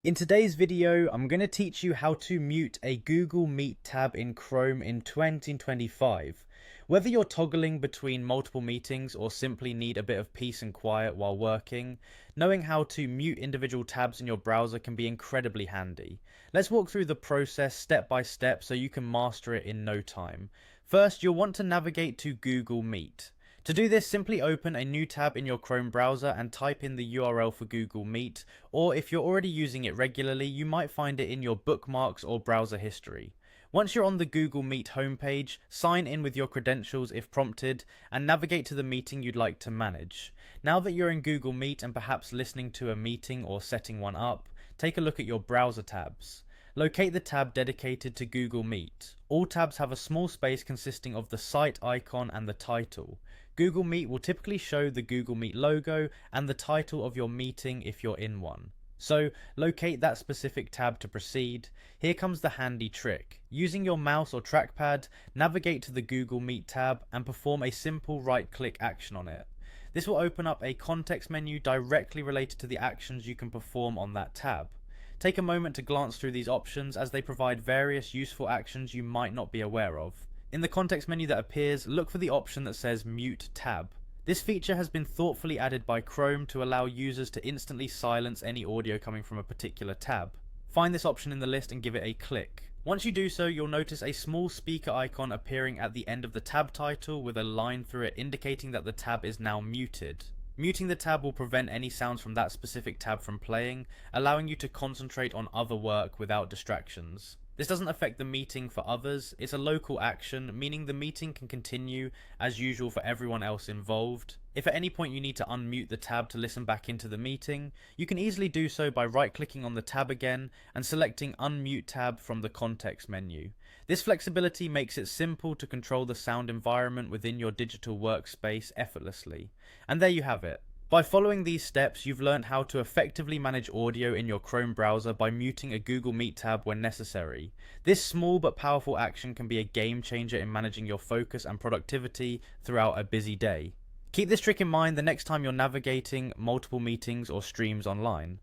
In today's video, I'm going to teach you how to mute a Google Meet tab in Chrome in 2025. Whether you're toggling between multiple meetings or simply need a bit of peace and quiet while working, knowing how to mute individual tabs in your browser can be incredibly handy. Let's walk through the process step by step so you can master it in no time. First, you'll want to navigate to Google Meet. To do this, simply open a new tab in your Chrome browser and type in the URL for Google Meet, or if you're already using it regularly, you might find it in your bookmarks or browser history. Once you're on the Google Meet homepage, sign in with your credentials if prompted, and navigate to the meeting you'd like to manage. Now that you're in Google Meet and perhaps listening to a meeting or setting one up, take a look at your browser tabs. Locate the tab dedicated to Google Meet. All tabs have a small space consisting of the site icon and the title. Google Meet will typically show the Google Meet logo and the title of your meeting if you're in one. So, locate that specific tab to proceed. Here comes the handy trick. Using your mouse or trackpad, navigate to the Google Meet tab and perform a simple right-click action on it. This will open up a context menu directly related to the actions you can perform on that tab. Take a moment to glance through these options as they provide various useful actions you might not be aware of. In the context menu that appears, look for the option that says Mute Tab. This feature has been thoughtfully added by Chrome to allow users to instantly silence any audio coming from a particular tab. Find this option in the list and give it a click. Once you do so, you'll notice a small speaker icon appearing at the end of the tab title with a line through it indicating that the tab is now muted. Muting the tab will prevent any sounds from that specific tab from playing, allowing you to concentrate on other work without distractions. This doesn't affect the meeting for others, it's a local action, meaning the meeting can continue as usual for everyone else involved. If at any point you need to unmute the tab to listen back into the meeting, you can easily do so by right-clicking on the tab again and selecting Unmute tab from the context menu. This flexibility makes it simple to control the sound environment within your digital workspace effortlessly. And there you have it. By following these steps, you've learned how to effectively manage audio in your Chrome browser by muting a Google Meet tab when necessary. This small but powerful action can be a game changer in managing your focus and productivity throughout a busy day. Keep this trick in mind the next time you're navigating multiple meetings or streams online.